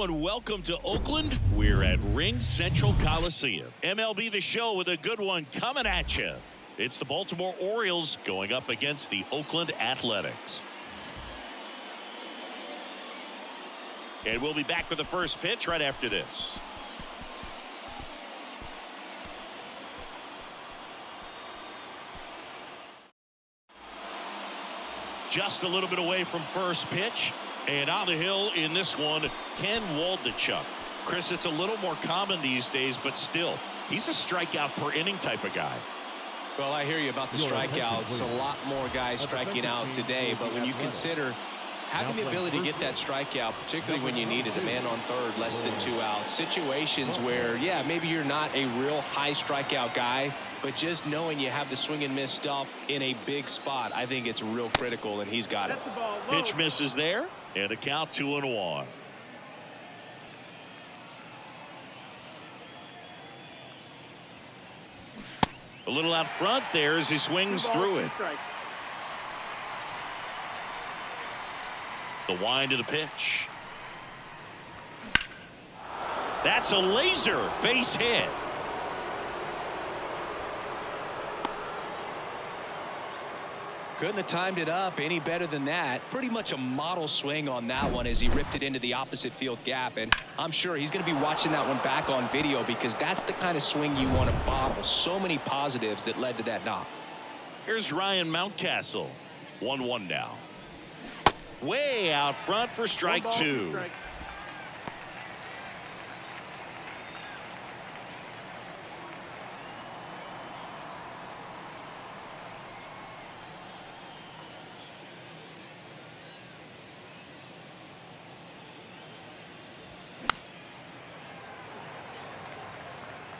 Hello and welcome to Oakland. We're at Ring Central Coliseum. MLB The Show with a good one coming at you. It's the Baltimore Orioles going up against the Oakland Athletics. And we'll be back with the first pitch right after this. Just a little bit away from first pitch. And on the hill in this one, Ken Waldichuk. Chris, it's a little more common these days, but still, he's a strikeout per inning type of guy. Well, I hear you about the strikeouts. A lot more guys striking out today, but when you consider having the ability to get that strikeout, particularly when you need it, a man on third, less than 2 outs, situations where, yeah, maybe you're not a real high strikeout guy, but just knowing you have the swing and miss stuff in a big spot, I think it's real critical, and he's got it. Pitch misses there, and a count 2-1. A little out front there as he swings through it. The wind of the pitch. That's a laser base hit. Couldn't have timed it up any better than that. Pretty much a model swing on that one as he ripped it into the opposite field gap, and I'm sure he's going to be watching that one back on video because that's the kind of swing you want to bottle. So many positives that led to that knock. Here's Ryan Mountcastle. 1-1 now. Way out front for strike two.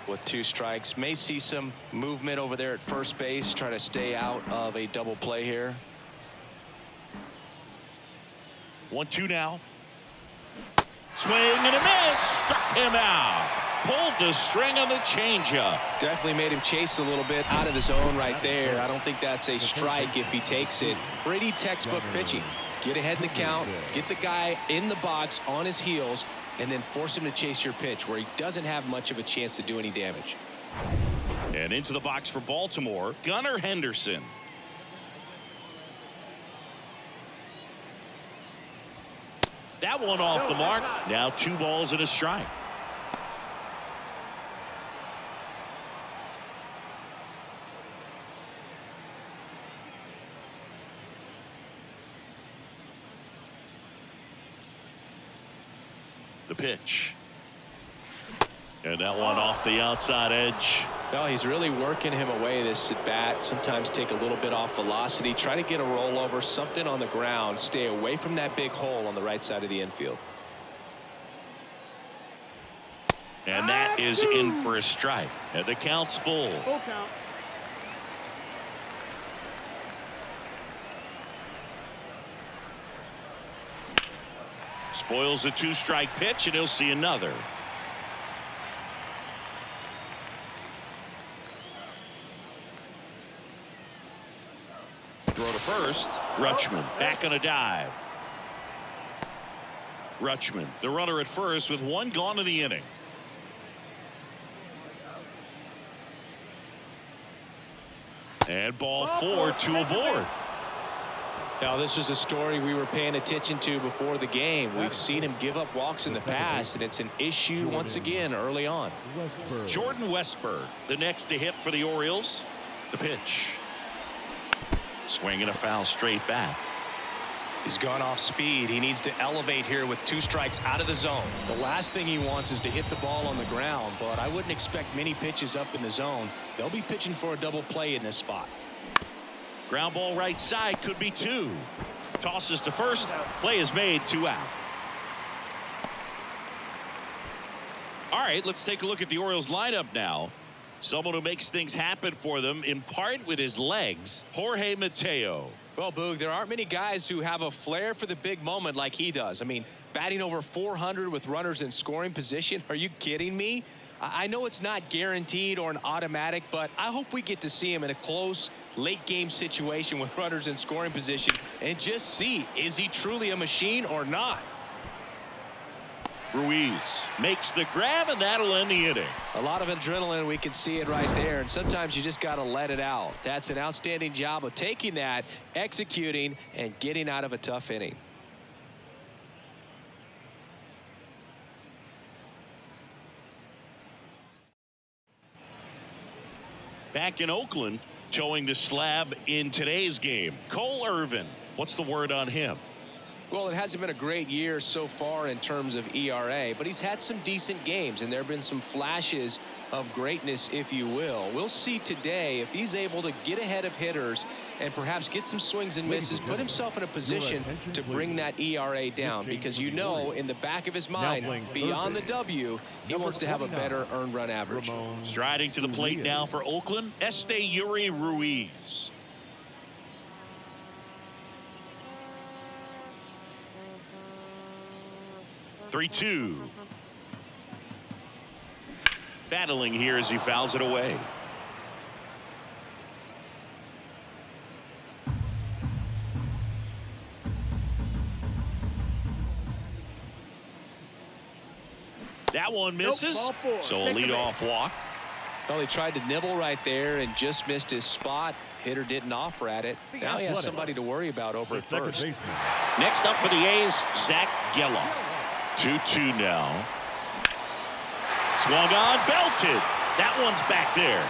With 2 strikes, may see some movement over there at first base, try to stay out of a double play here. 1-2 now. Swing and a miss. Struck him out. Pulled the string on the changeup. Definitely made him chase a little bit out of the zone right there. I don't think that's a strike if he takes it. Pretty textbook pitching. Get ahead in the count, get the guy in the box on his heels, and then force him to chase your pitch where he doesn't have much of a chance to do any damage. And into the box for Baltimore, Gunnar Henderson. That one off the mark. Now 2 balls and a strike. The pitch. And that one off the outside edge. No, he's really working him away this at bat. Sometimes take a little bit off velocity. Try to get a rollover, something on the ground. Stay away from that big hole on the right side of the infield. And that is in for a strike. And the count's full. Full count. Spoils the 2-strike pitch, and he'll see another. Throw to first. Rutschman back on a dive. Rutschman, the runner at first with 1 gone in the inning. And ball 4, 2 aboard. Now, this was a story we were paying attention to before the game. We've seen him give up walks in the past, and it's an issue once again early on. Jordan Westburg, the next to hit for the Orioles. The pitch. Swing and a foul straight back. He's gone off speed. He needs to elevate here with 2 strikes out of the zone. The last thing he wants is to hit the ball on the ground, but I wouldn't expect many pitches up in the zone. They'll be pitching for a double play in this spot. Ground ball right side, could be 2. Tosses to first. Play is made, 2 out. All right, let's take a look at the Orioles lineup now. Someone who makes things happen for them, in part with his legs, Jorge Mateo. Well, Boog, there aren't many guys who have a flair for the big moment like he does. I mean, batting over 400 with runners in scoring position. Are you kidding me? I know it's not guaranteed or an automatic, but I hope we get to see him in a close late game situation with runners in scoring position and just see, is he truly a machine or not? Ruiz makes the grab, and that'll end the inning. A lot of adrenaline. We can see it right there. And sometimes you just got to let it out. That's an outstanding job of taking that, executing, and getting out of a tough inning. Back in Oakland, showing the slab in today's game. Cole Irvin, what's the word on him? Well, it hasn't been a great year so far in terms of ERA, but he's had some decent games, and there have been some flashes of greatness, if you will. We'll see today if he's able to get ahead of hitters and perhaps get some swings and misses, put himself in a position to bring that ERA down, because you know in the back of his mind, beyond the W, he wants to have a better earned run average. Striding to the plate now for Oakland, Yuri Ruiz. Three-two. Battling here as he fouls it away. That one misses. So a leadoff walk. Well, he tried to nibble right there and just missed his spot. Hitter didn't offer at it. Now he has somebody to worry about over at first. Next up for the A's, Zach Geloff. 2-2 now. Swung on, belted. That one's back there.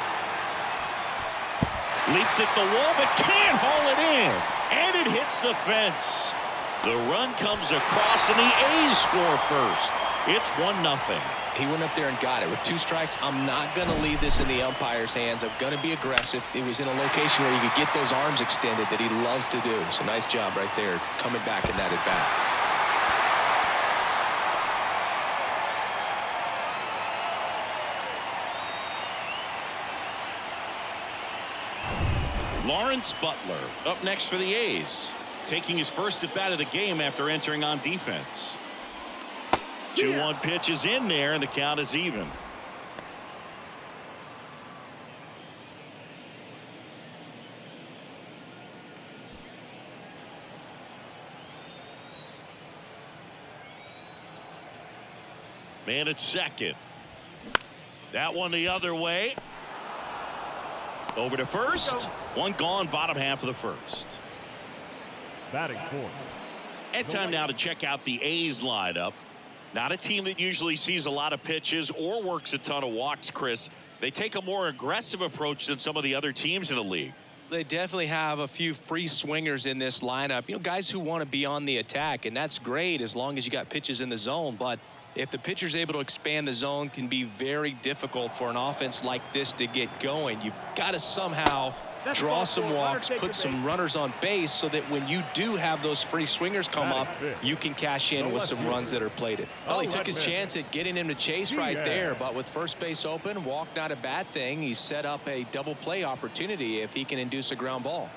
Leaps at the wall, but can't haul it in. And it hits the fence. The run comes across, and the A's score first. It's 1-0. He went up there and got it. With 2 strikes, I'm not going to leave this in the umpire's hands. I'm going to be aggressive. It was in a location where he could get those arms extended that he loves to do. So nice job right there, coming back in that at-bat. Lawrence Butler up next for the A's, taking his first at bat of the game after entering on defense. 2-1 pitch is in there, and the count is even. Man at second. That one the other way. Over to first. One gone, bottom half of the first. Batting fourth. And time now to check out the A's lineup. Not a team that usually sees a lot of pitches or works a ton of walks, Chris. They take a more aggressive approach than some of the other teams in the league. They definitely have a few free swingers in this lineup. You know, guys who want to be on the attack, and that's great as long as you got pitches in the zone. But if the pitcher's able to expand the zone, can be very difficult for an offense like this to get going. You've got to somehow draw some walks, put some runners on base so that when you do have those free swingers come up, you can cash in with some runs that are plated. Well, he took his chance at getting him to chase right there, but with first base open, walk not a bad thing. He set up a double play opportunity if he can induce a ground ball.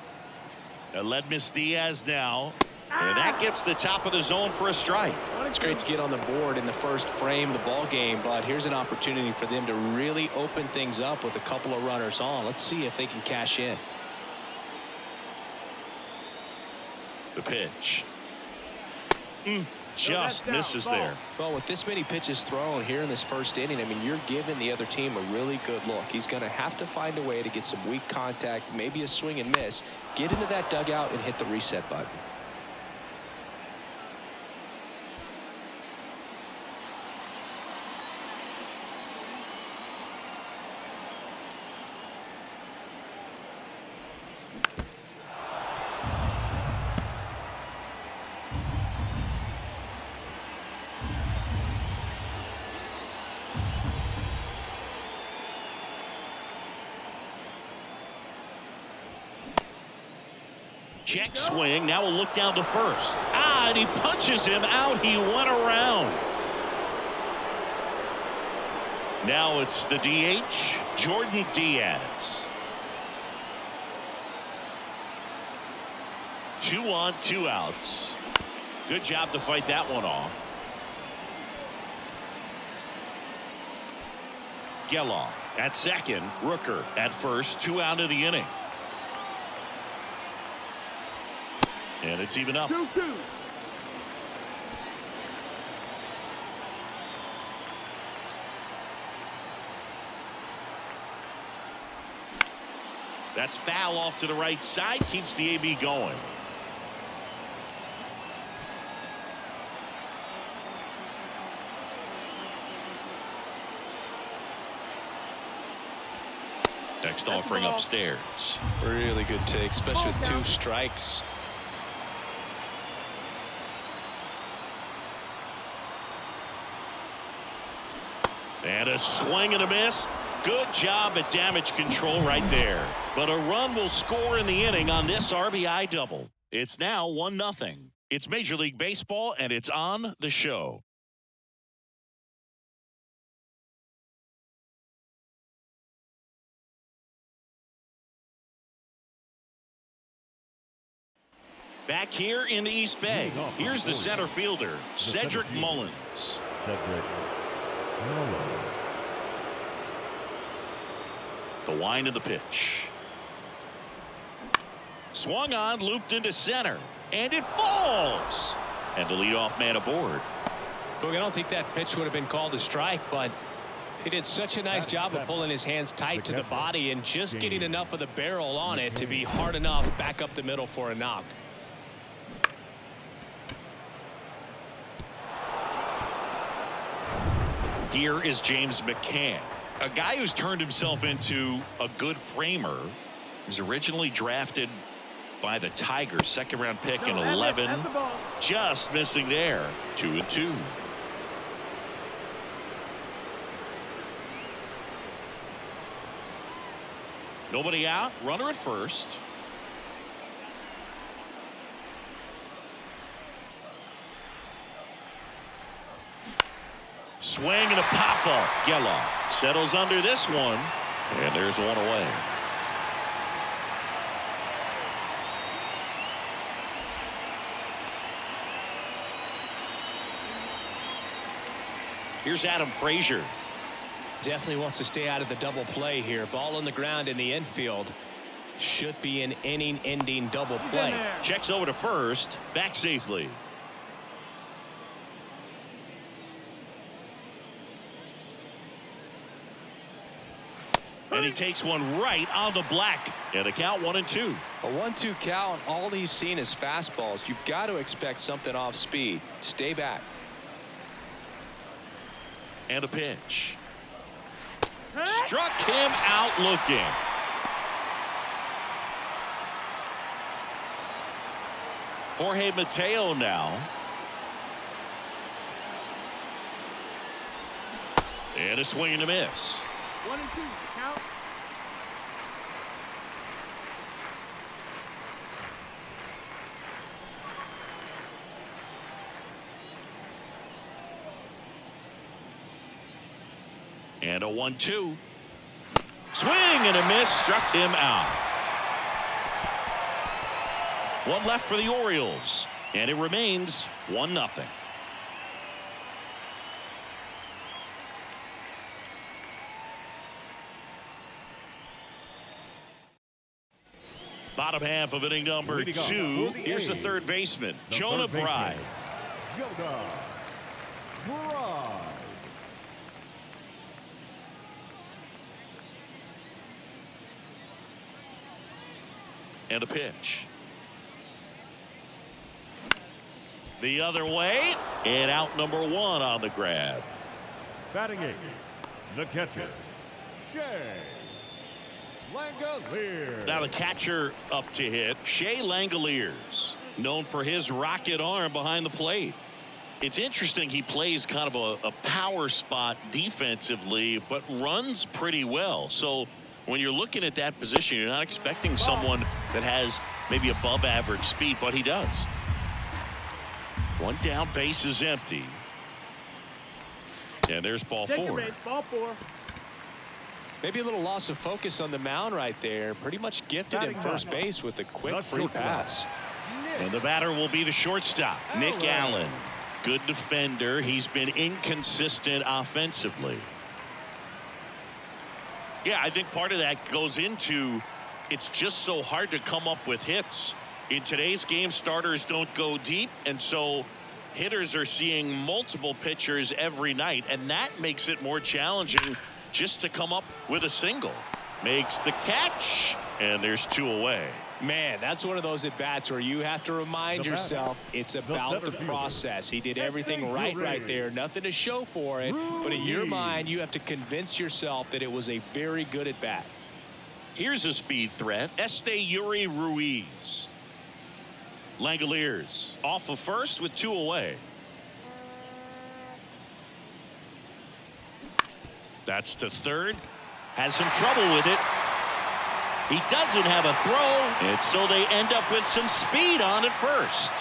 Aledmys Diaz now. And that gets the top of the zone for a strike. It's great to get on the board in the first frame of the ball game, but here's an opportunity for them to really open things up with a couple of runners on. Let's see if they can cash in. The pitch. Just misses there. Well, with this many pitches thrown here in this first inning, I mean, you're giving the other team a really good look. He's going to have to find a way to get some weak contact, maybe a swing and miss, get into that dugout and hit the reset button. Check swing. Now we'll look down to first. And he punches him out. He went around. Now it's the DH, Jordan Diaz. 2 on, 2 outs. Good job to fight that one off. Geloff at second. Rooker at first. 2 out of the inning. And it's even up. 2-2. That's foul off to the right side. Keeps the AB going. Next offering upstairs. Really good take, especially with 2 strikes. And a swing and a miss. Good job at damage control right there. But a run will score in the inning on this RBI double. It's now 1-0. It's Major League Baseball, and it's on the show. Back here in the East Bay, here's the center fielder, Cedric Mullins. The wind of the pitch. Swung on, looped into center, and it falls. And the leadoff man aboard. Look, I don't think that pitch would have been called a strike, but he did such a nice job of pulling his hands tight to the body and just getting enough of the barrel on it to be hard enough back up the middle for a knock. Here is James McCann, a guy who's turned himself into a good framer. He was originally drafted by the Tigers, 2nd-round pick in 11. Just missing there. 2-2. Nobody out. Runner at first. Swing and a pop-up. Geloff settles under this one. And there's one away. Here's Adam Frazier. Definitely wants to stay out of the double play here. Ball on the ground in the infield. Should be an inning-ending double play. Checks over to first. Back safely. And he takes one right on the black. And a count 1-2. A 1-2 count. All he's seen is fastballs. You've got to expect something off speed. Stay back. And a pitch. Struck him out looking. Jorge Mateo now. And a swing and a miss. 1-2 count. And a 1-2. Swing and a miss. Struck him out. One left for the Orioles. And it remains 1-0. Bottom half of inning number 2. Here's the third baseman, Jonah Bride. Jonah Bride. And a pitch. The other way. And out number 1 on the grab. Batting 8, the catcher, Shea Langoliers. Now the catcher up to hit, Shea Langoliers, known for his rocket arm behind the plate. It's interesting, he plays kind of a power spot defensively, but runs pretty well. So when you're looking at that position, you're not expecting someone that has maybe above average speed, but he does. One down, base is empty. And there's ball 4. Ball 4. Maybe a little loss of focus on the mound right there. Pretty much gifted at first base with a quick free pass. And the batter will be the shortstop, Nick Allen. Good defender. He's been inconsistent offensively. Yeah, I think part of that goes into it's just so hard to come up with hits. In today's game, starters don't go deep, and so hitters are seeing multiple pitchers every night, and that makes it more challenging just to come up with a single. Makes the catch, and there's 2 away. Man, that's one of those at-bats where you have to remind yourself it's about the process. He did everything right there. Nothing to show for it. But in your mind, you have to convince yourself that it was a very good at-bat. Here's a speed threat. Yuri Ruiz. Langoliers off of first with 2 away. That's to third. Has some trouble with it. He doesn't have a throw, and so they end up with some speed on at first.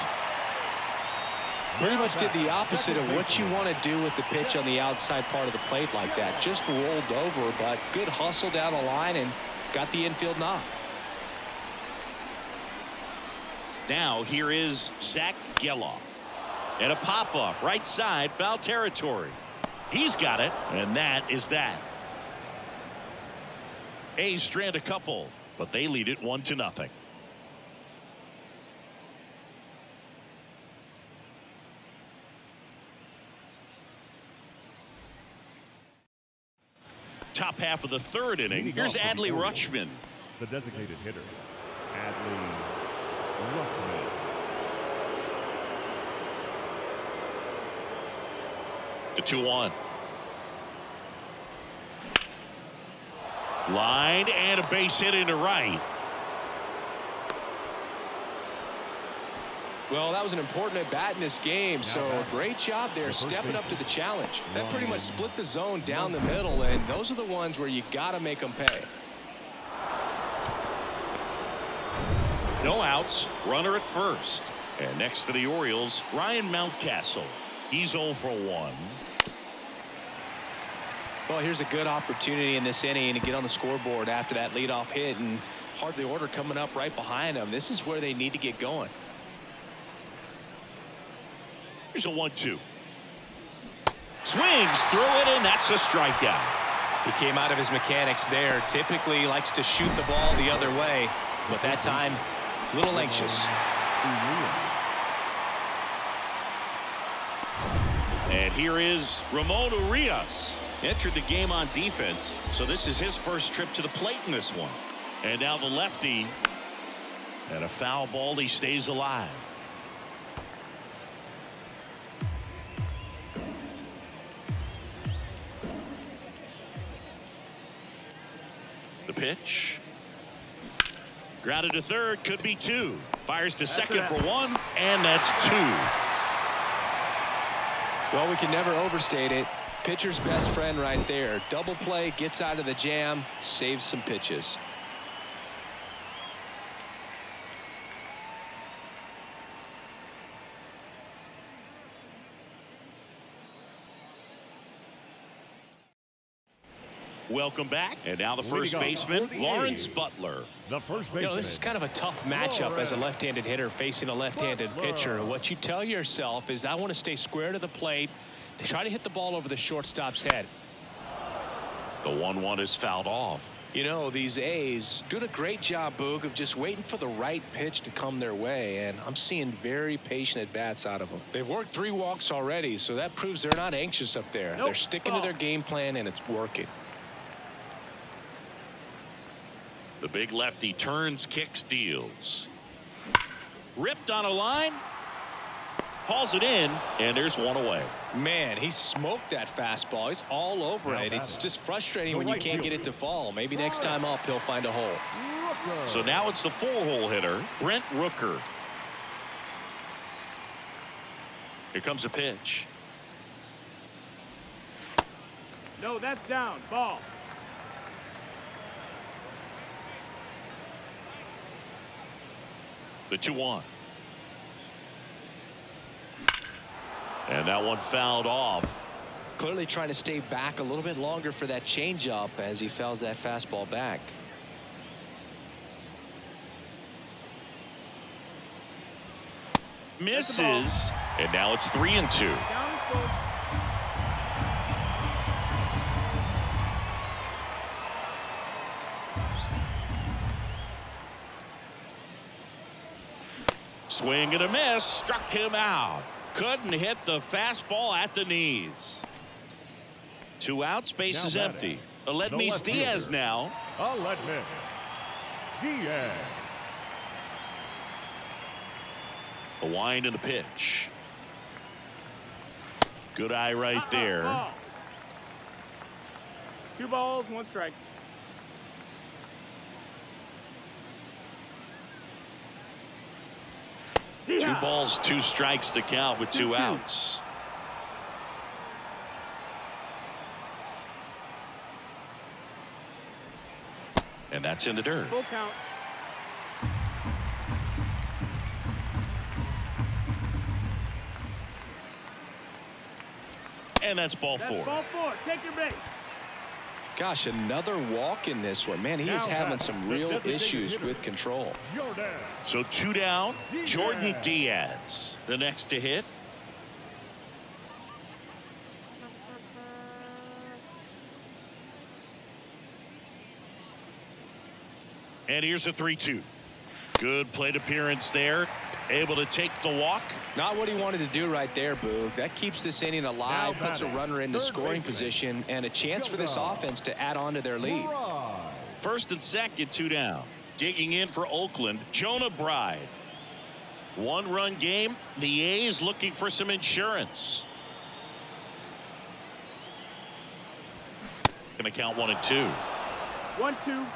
Pretty much did the opposite of what you want to do with the pitch on the outside part of the plate like that. Just rolled over, but good hustle down the line and got the infield knock. Now here is Zach Geloff. And a pop-up right side, foul territory. He's got it, and that is that. A's strand a couple, but they lead it 1-0. Top half of the 3rd inning. Here's Adley Rutschman. The designated hitter, Adley Rutschman. The 2-1. Line and a base hit into right. Well, that was an important at bat in this game, so great job there stepping up to the challenge. That pretty much split the zone down the middle, and those are the ones where you got to make them pay. No outs, runner at first. And next for the Orioles, Ryan Mountcastle. He's 0 for 1. Well, here's a good opportunity in this inning to get on the scoreboard after that leadoff hit, and hardly order coming up right behind them. This is where they need to get going. Here's a 1-2. Swings through it, and that's a strikeout. He came out of his mechanics there. Typically he likes to shoot the ball the other way, but that time a little anxious. And here is Ramon Urias. Entered the game on defense, so this is his first trip to the plate in this one. And now the lefty, and a foul ball. He stays alive. The pitch. Grounded to third, could be 2. Fires to second for 1, and that's 2. Well, we can never overstate it. Pitcher's best friend right there. Double play, gets out of the jam, saves some pitches. Welcome back. And now the first baseman, Lawrence Butler. The first baseman. You know, this is kind of a tough matchup as a left-handed hitter facing a left-handed pitcher. What you tell yourself is, I want to stay square to the plate, to try to hit the ball over the shortstop's head. The 1-1 is fouled off. You know, these A's doing a great job, Boog, of just waiting for the right pitch to come their way, and I'm seeing very patient at-bats out of them. They've worked 3 walks already, so that proves they're not anxious up there. They're sticking to their game plan, and it's working. The big lefty turns, kicks, deals. Ripped on a line. Hauls it in, and there's 1 away. Man, he smoked that fastball. He's all over it. It's just frustrating when you can't get it to fall. Maybe next time up, he'll find a hole. So now it's the 4-hole hitter, Brent Rooker. Here comes a pitch. No, that's down. Ball. The 2-1. And that one fouled off. Clearly trying to stay back a little bit longer for that changeup as he fouls that fastball back. Misses. And now it's 3-2. Swing and a miss. Struck him out. Couldn't hit the fastball at the knees. 2 outs, base is empty. Aledmys Diaz now. Aledmys. Diaz. The wind and the pitch. Good eye right there. Ball. 2 balls, 1 strike. Diaz. 2 balls, 2 strikes to count with 2 outs. And that's in the dirt. Full count. And that's ball 4. Ball 4. Take your base. Gosh, another walk in this one. Man, he is having some real issues with control. Jordan. So 2 down. Jordan Diaz, the next to hit. And here's a 3-2. Good plate appearance there. Able to take the walk. Not what he wanted to do right there, Boog. That keeps this inning alive, puts a runner into scoring position, and a chance for this offense to add on to their lead. First and second, 2 down. Digging in for Oakland, Jonah Bride. 1-run game. The A's looking for some insurance. Going to count 1 and 2. 1-2.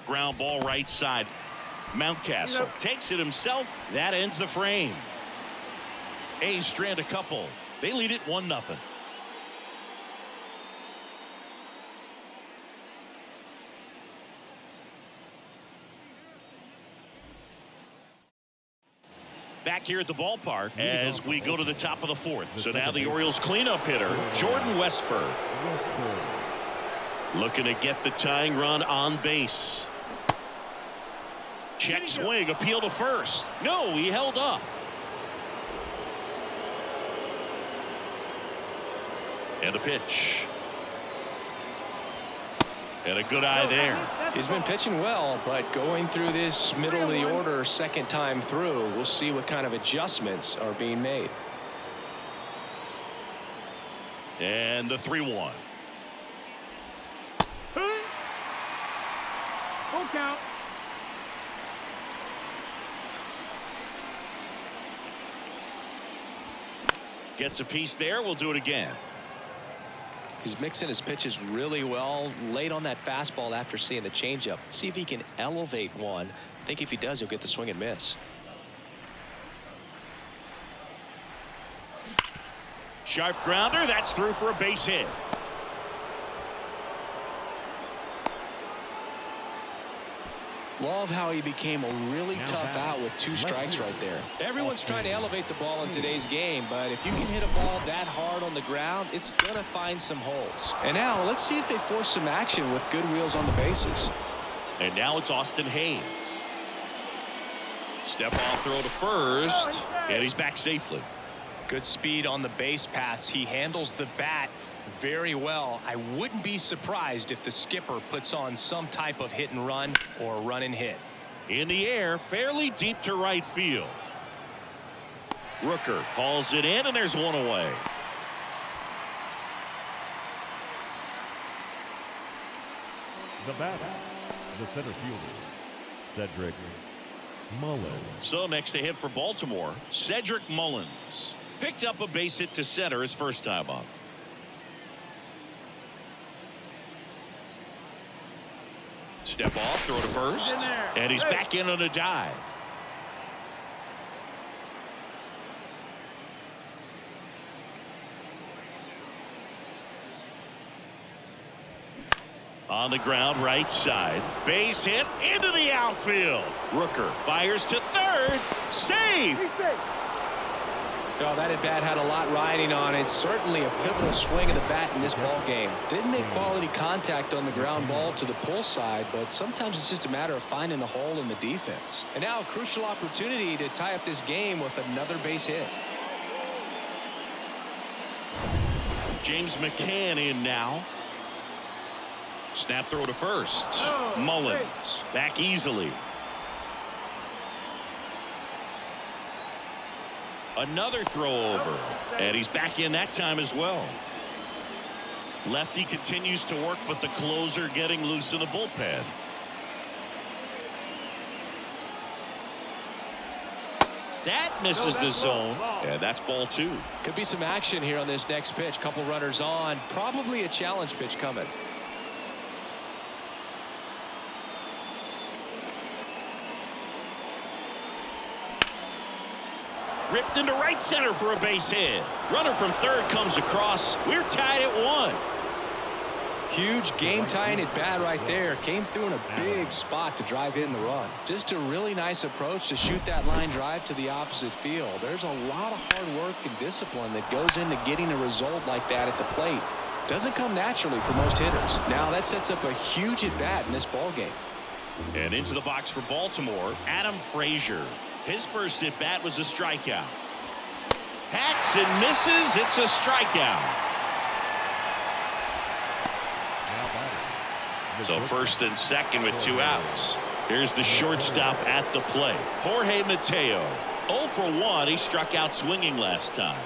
Ground ball right side. Mountcastle takes it himself. That ends the frame. A's strand a couple. They lead it 1-0. Back here at the ballpark as we go to the top of the 4th. So now the Orioles cleanup hitter, Jordan Westburg. Looking to get the tying run on base. Check swing, appeal to first. No, he held up. And a pitch. And a good eye there. He's been pitching well, but going through this middle of the order second time through, we'll see what kind of adjustments are being made. And the 3-1. Full count. Gets a piece there. We'll do it again. He's mixing his pitches really well. Late on that fastball after seeing the changeup. See if he can elevate one. I think if he does, he'll get the swing and miss. Sharp grounder. That's through for a base hit. Love how he became a really tough out with 2 strikes right there. Everyone's trying to elevate the ball in today's game, but if you can hit a ball that hard on the ground, it's going to find some holes. And now let's see if they force some action with good wheels on the bases. And now it's Austin Hayes. Step off throw to first, and he's back safely. Good speed on the base pass. He handles the bat very well. I wouldn't be surprised if the skipper puts on some type of hit and run or run and hit. In the air, fairly deep to right field. Rooker hauls it in, and there's 1 away. The batter, the center fielder, Cedric Mullins. So next to hit for Baltimore, Cedric Mullins. Picked up a base hit to center his first time up. Step off, throw to first, and he's back in on a dive. On the ground, right side. Base hit into the outfield. Rooker fires to third. Save! Well, that at bat had a lot riding on it. Certainly a pivotal swing of the bat in this ball game. Didn't make quality contact on the ground ball to the pull side, but sometimes it's just a matter of finding the hole in the defense. And now a crucial opportunity to tie up this game with another base hit. James McCann in now. Snap throw to first. Mullins back easily. Another throw over. And he's back in that time as well. Lefty continues to work, but the closer getting loose in the bullpen. That misses the zone. And that's ball 2. Could be some action here on this next pitch. Couple runners on. Probably a challenge pitch coming. Ripped into right center for a base hit. Runner from third comes across. We're tied at 1. Huge game tying at bat right there. Came through in a big spot to drive in the run. Just a really nice approach to shoot that line drive to the opposite field. There's a lot of hard work and discipline that goes into getting a result like that at the plate. Doesn't come naturally for most hitters. Now that sets up a huge at bat in this ball game. And into the box for Baltimore, Adam Frazier. His first at bat was a strikeout. Hacks and misses. It's a strikeout. So first and second with 2 outs. Here's the shortstop at the plate, Jorge Mateo. 0 for 1. He struck out swinging last time.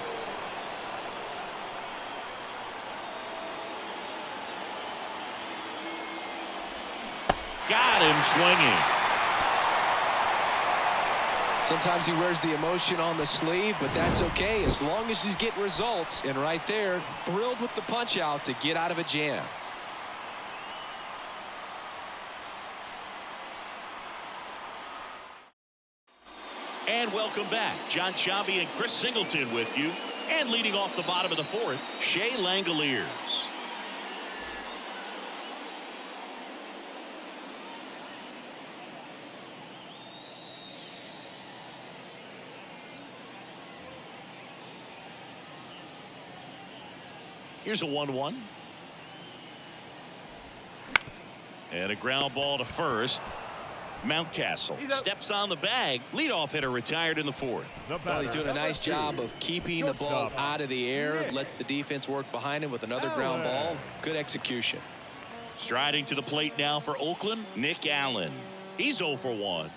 Got him swinging. Sometimes he wears the emotion on the sleeve, but that's okay as long as he's getting results. And right there, thrilled with the punch out to get out of a jam. And welcome back. John Sciambi and Chris Singleton with you. And leading off the bottom of the 4th, Shea Langoliers. Here's a 1-1. And a ground ball to first. Mountcastle steps on the bag. Leadoff hitter retired in the 4th. Well, he's doing a nice job of keeping the ball out of the air. Lets the defense work behind him with another ground ball. Good execution. Striding to the plate now for Oakland, Nick Allen. He's 0 for 1.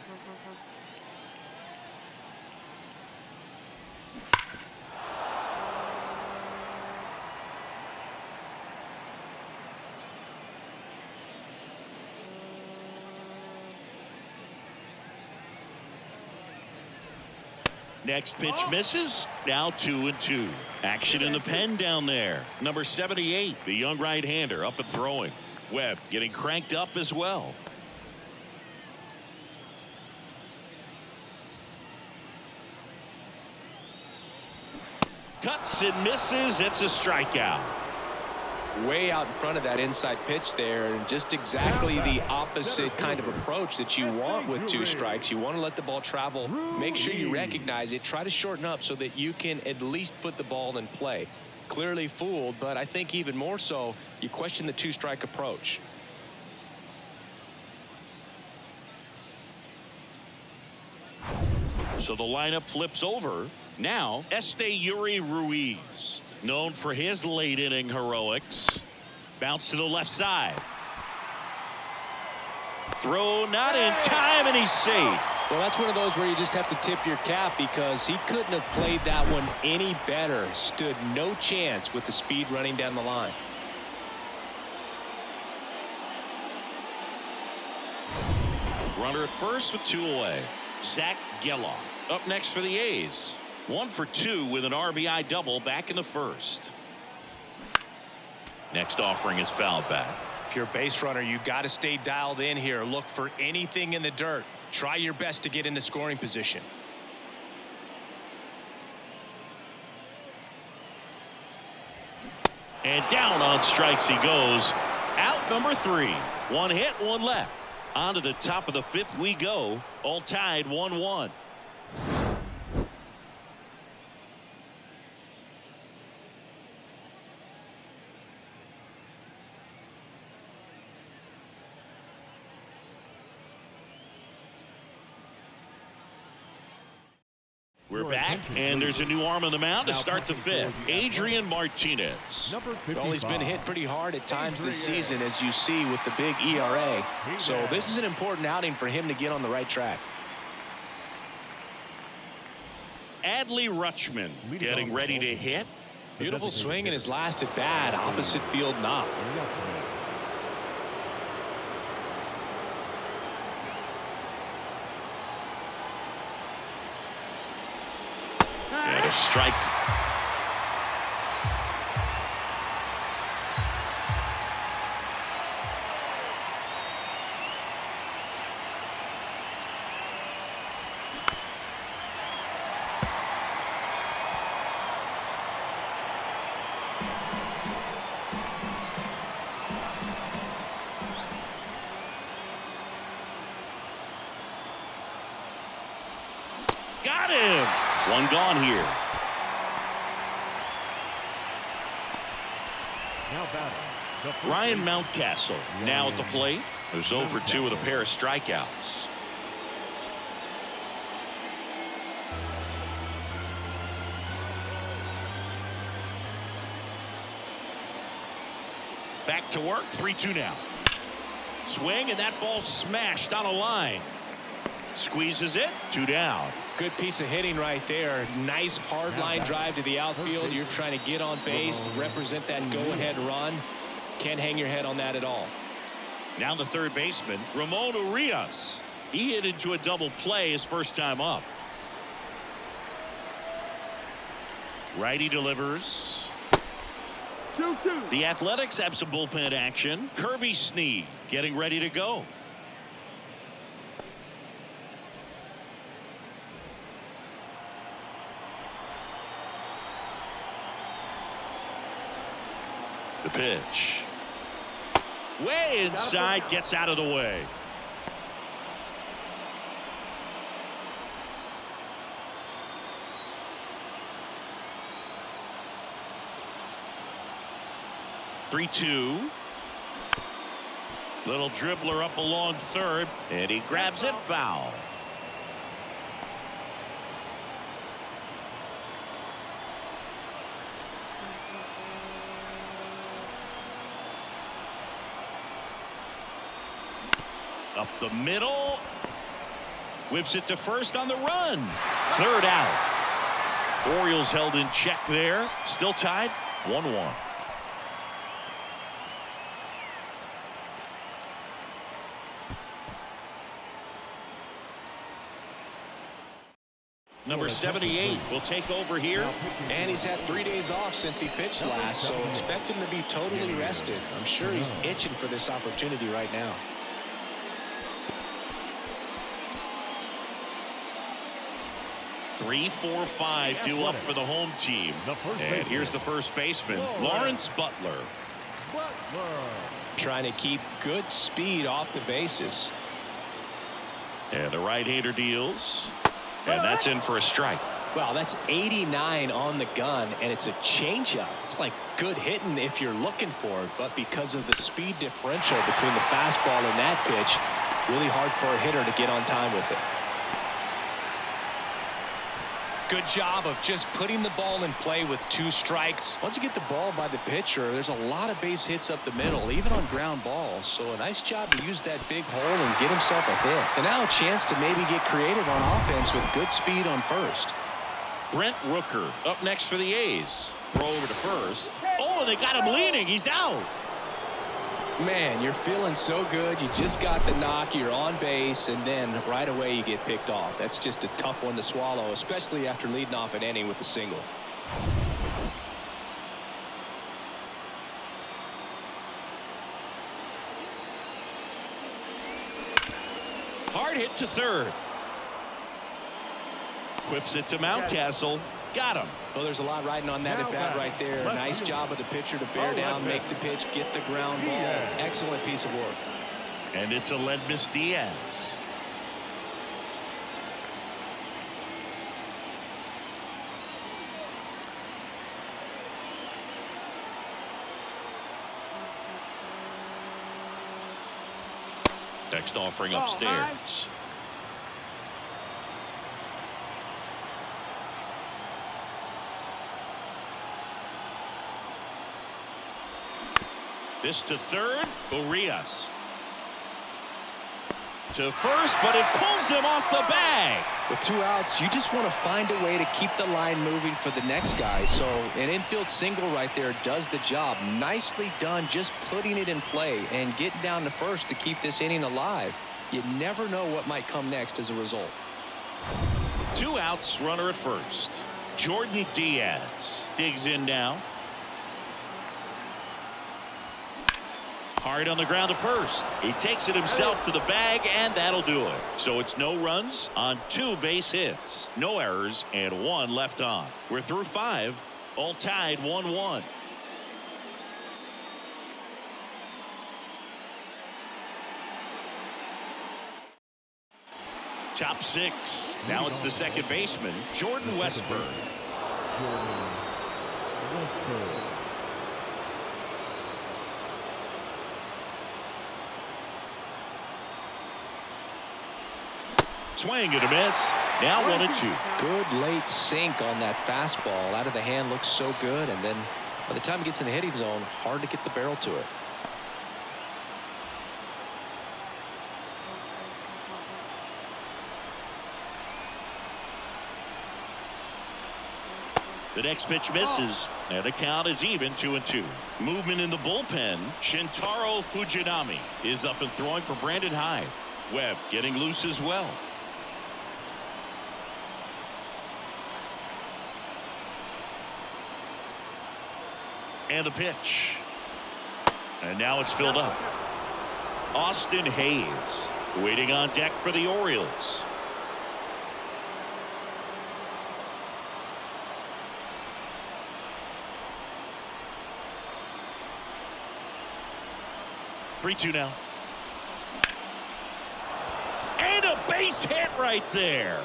Next pitch misses. Now 2-2. Action in the pen down there. Number 78, the young right-hander, up and throwing. Webb getting cranked up as well. Cuts and misses. It's a strikeout. Way out in front of that inside pitch there, and just exactly the opposite kind of approach that you want with 2 strikes. You want to let the ball travel, make sure you recognize it, try to shorten up so that you can at least put the ball in play. Clearly fooled, but I think even more so, you question the 2-strike approach. So the lineup flips over. Now, Yuri Ruiz, known for his late inning heroics. Bounce to the left side. Throw not in time, and he's safe. Well, that's one of those where you just have to tip your cap because he couldn't have played that one any better. Stood no chance with the speed running down the line. Runner at first with 2 away. Zach Geloff up next for the A's. 1 for 2 with an RBI double back in the 1st. Next offering is fouled back. If you're a base runner, you got to stay dialed in here. Look for anything in the dirt. Try your best to get into scoring position. And down on strikes he goes. Out number 3. 1 hit, 1 left. On to the top of the 5th we go. All tied 1-1. We're back, and there's a new arm on the mound to start the 5th. Adrian Martinez. Well, he's been hit pretty hard at times this season, as you see with the big ERA. So this is an important outing for him to get on the right track. Adley Rutschman getting ready to hit. Beautiful swing in his last at bat. Opposite field knock. And a strike. Got him. One gone here. Ryan Mountcastle now at the plate. There's 0 for 2 with a pair of strikeouts. Back to work. 3-2 now. Swing, and that ball smashed on a line. Squeezes it. 2 down. Good piece of hitting right there. Nice hard line drive to the outfield. You're trying to get on base, represent that go-ahead run. Can't hang your head on that at all. Now the third baseman, Ramon Urias. He hit into a double play his first time up. Righty delivers. 2-2. The Athletics have some bullpen action. Kirby Snead getting ready to go. The pitch. Way inside, gets out of the way. Three-two. Little dribbler up along third, and he grabs it foul. Up the middle. Whips it to first on the run. Third out. Orioles held in check there. Still tied 1-1. Number 78 will take over here. And he's had 3 days off since he pitched last, so expect him to be totally rested. I'm sure he's itching for this opportunity right now. Three, 4, 5 due up for the home team. And here's the first baseman, Lawrence Butler. Trying to keep good speed off the bases. And the right-hander deals. And that's in for a strike. Well, that's 89 on the gun, and it's a changeup. It's like good hitting if you're looking for it, but because of the speed differential between the fastball and that pitch, really hard for a hitter to get on time with it. Good job of just putting the ball in play with 2 strikes. Once you get the ball by the pitcher, there's a lot of base hits up the middle, even on ground balls. So a nice job to use that big hole and get himself a hit. And now a chance to maybe get creative on offense with good speed on first. Brent Rooker up next for the A's. Throw over to first. Oh, and they got him leaning. He's out. Man, you're feeling so good. You just got the knock. You're on base, and then right away you get picked off. That's just a tough one to swallow, especially after leading off an inning with a single. Hard hit to third. Whips it to Mountcastle. Got him. Well, there's a lot riding on that at bat right there. Nice job of the pitcher to bear down, make the pitch, get the ground ball. Excellent piece of work. And it's Aledmys Diaz. Next offering upstairs. This to third. Urias. To first, but it pulls him off the bag. With 2 outs, you just want to find a way to keep the line moving for the next guy. So an infield single right there does the job. Nicely done, just putting it in play and getting down to first to keep this inning alive. You never know what might come next as a result. 2 outs, runner at first. Jordan Diaz digs in now. Hard on the ground to first. He takes it himself to the bag, and that'll do it. So it's no runs on 2 base hits, no errors, and 1 left on. We're through 5, all tied 1-1. Top 6. Now it's the second baseman, Jordan Westburg. Swing and a miss. Now 1-2. Good late sink on that fastball. Out of the hand, looks so good, and then by the time it gets in the hitting zone, hard to get the barrel to it. The next pitch misses, and the count is even 2-2. Movement in the bullpen. Shintaro Fujinami is up and throwing for Brandon Hyde. Webb getting loose as well. And the pitch. And now it's filled up. Austin Hayes waiting on deck for the Orioles. Three-two now. And a base hit right there.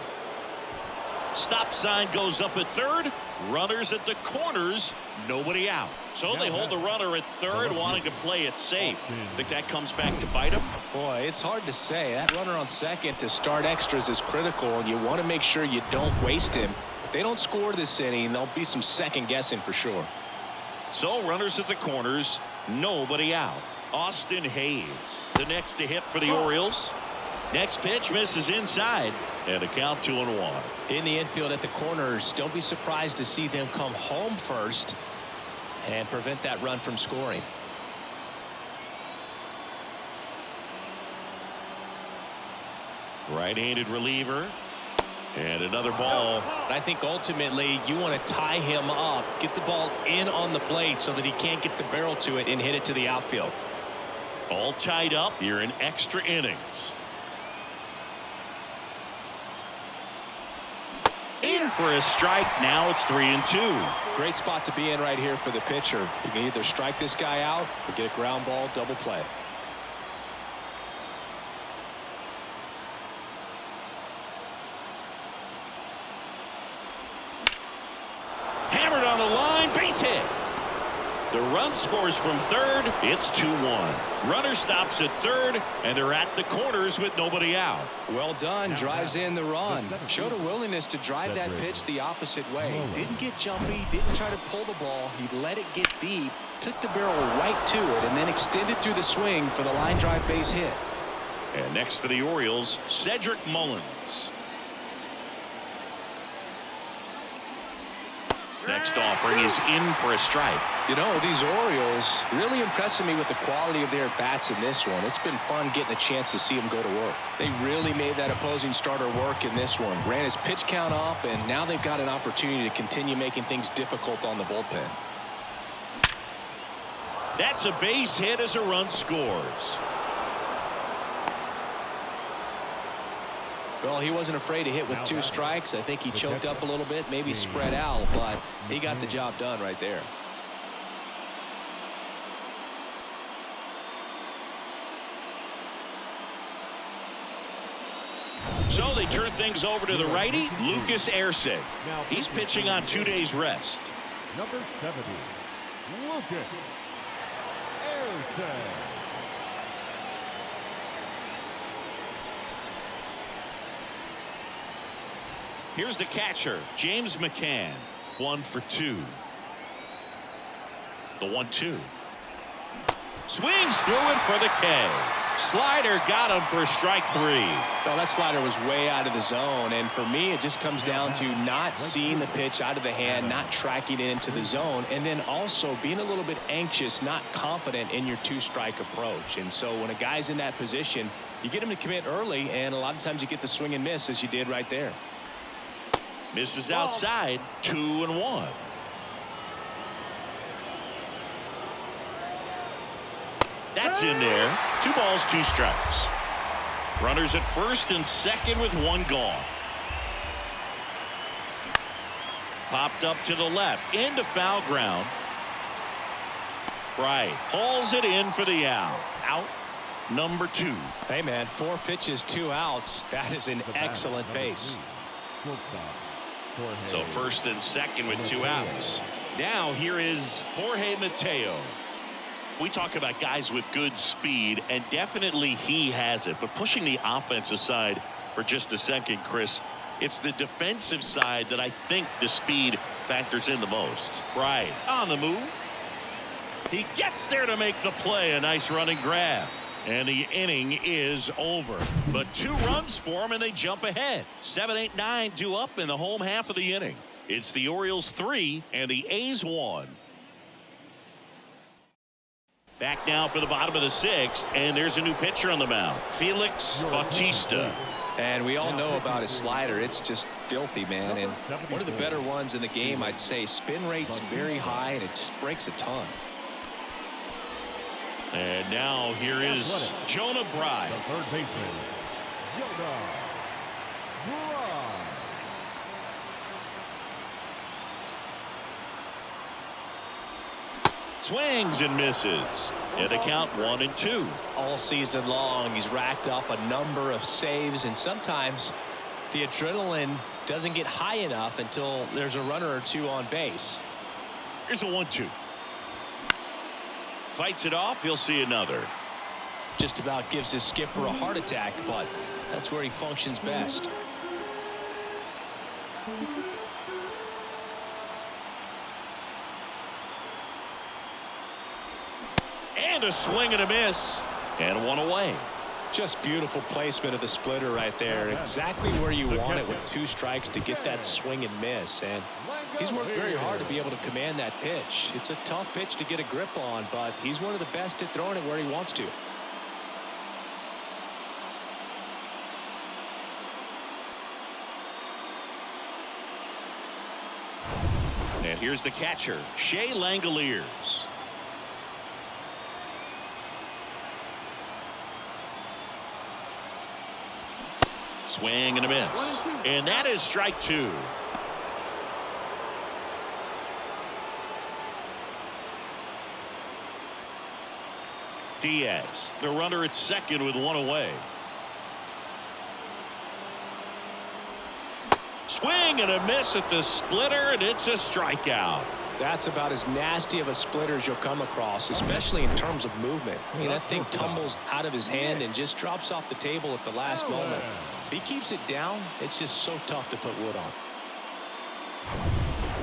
Stop sign goes up at third. Runners at the corners. Nobody out. So they hold the runner at third, wanting to play it safe. Think that comes back to bite him? Boy, it's hard to say. That runner on second to start extras is critical, and you want to make sure you don't waste him. If they don't score this inning, there'll be some second guessing for sure. So runners at the corners. Nobody out. Austin Hayes, the next to hit for the Orioles. Next pitch misses inside, and a count 2-1. In the infield at the corners, don't be surprised to see them come home first and prevent that run from scoring. Right-handed reliever, and another ball. I think ultimately you want to tie him up, get the ball in on the plate so that he can't get the barrel to it and hit it to the outfield. All tied up here in extra innings. In for a strike. Now it's 3-2. Great spot to be in right here for the pitcher. You can either strike this guy out or get a ground ball double play. Hammered on the line. Base hit. The run scores from third. It's 2-1. Runner stops at third, and they're at the corners with nobody out. Well done. Drives in the run. Showed a willingness to drive that pitch the opposite way. Didn't get jumpy. Didn't try to pull the ball. He let it get deep. Took the barrel right to it, and then extended through the swing for the line drive base hit. And next for the Orioles, Cedric Mullins. Next offering is in for a strike. You know, these Orioles really impressing me with the quality of their bats in this one. It's been fun getting a chance to see them go to work. They really made that opposing starter work in this one. Ran his pitch count up, and now they've got an opportunity to continue making things difficult on the bullpen. That's a base hit as a run scores. Well, he wasn't afraid to hit with 2 strikes. I think he choked up a little bit, maybe spread out, but he got the job done right there. So they turn things over to the righty, Lucas Erceg. He's pitching on 2 days rest. Number 70, Lucas Erceg. Here's the catcher, James McCann. 1 for 2. The 1-2. Swings through it for the K. Slider got him for strike 3. Well, that slider was way out of the zone, and for me it just comes down to not seeing the pitch out of the hand, not tracking it into the zone, and then also being a little bit anxious, not confident in your 2-strike approach. And so when a guy's in that position, you get him to commit early, and a lot of times you get the swing and miss as you did right there. Misses outside, 2-1. That's in there. 2 balls, 2 strikes. Runners at first and second with 1 gone. Popped up to the left into foul ground. Right, hauls it in for the out. Out number 2. Hey man, 4 pitches, 2 outs. That is an excellent pace. So first and second with 2 outs. Now here is Jorge Mateo. We talk about guys with good speed, and definitely he has it. But pushing the offense aside for just a second, Chris, it's the defensive side that I think the speed factors in the most. Right, on the move. He gets there to make the play. A nice running grab. And the inning is over. But 2 runs for him, and they jump ahead. 7, 8, 9 due up in the home half of the inning. It's the Orioles 3 and the A's 1. Back now for the bottom of the 6th, and there's a new pitcher on the mound, Felix Bautista. And we all know about his slider. It's just filthy, man. And one of the better ones in the game, I'd say. Spin rate's very high, and it just breaks a ton. And now here is Jonah Bride. The third baseman, Jonah Bride. Swings and misses. And a count 1-2. All season long, he's racked up a number of saves, and sometimes the adrenaline doesn't get high enough until there's a runner or 2 on base. Here's a 1-2. Fights it off. He'll see another. Just about gives his skipper a heart attack, but that's where he functions best. And a swing and a miss. And 1 away. Just beautiful placement of the splitter right there. Exactly where you want it with 2 strikes to get that swing and miss. And he's worked very hard to be able to command that pitch. It's a tough pitch to get a grip on, but he's one of the best at throwing it where he wants to. And here's the catcher, Shea Langoliers. Swing and a miss. And that is strike 2. Diaz, the runner at second with 1 away. Swing and a miss at the splitter, and it's a strikeout. That's about as nasty of a splitter as you'll come across, especially in terms of movement. I mean, that thing tumbles out of his hand and just drops off the table at the last moment. If he keeps it down, it's just so tough to put wood on.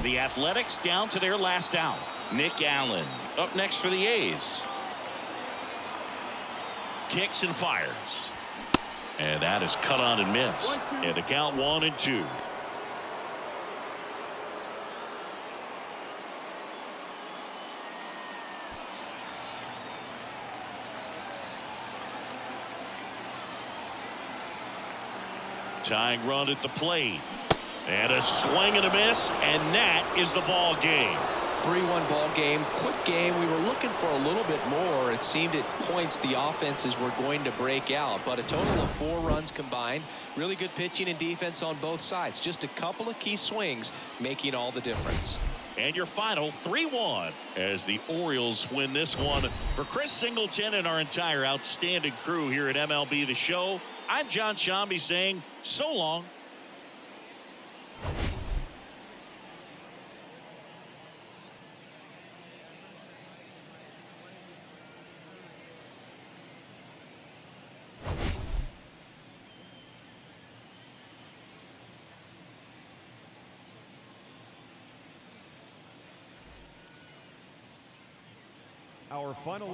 The Athletics down to their last out. Nick Allen up next for the A's. Kicks and fires. And that is cut on and missed. And the count 1-2. Tying run at the plate. And a swing and a miss, and that is the ball game. 3-1 ball game. Quick game. We were looking for a little bit more. It seemed at points the offenses were going to break out, but a total of 4 runs combined. Really good pitching and defense on both sides. Just a couple of key swings making all the difference. And your final 3-1 as the Orioles win this one. For Chris Singleton and our entire outstanding crew here at MLB The Show, I'm John Shambi saying so long. Our final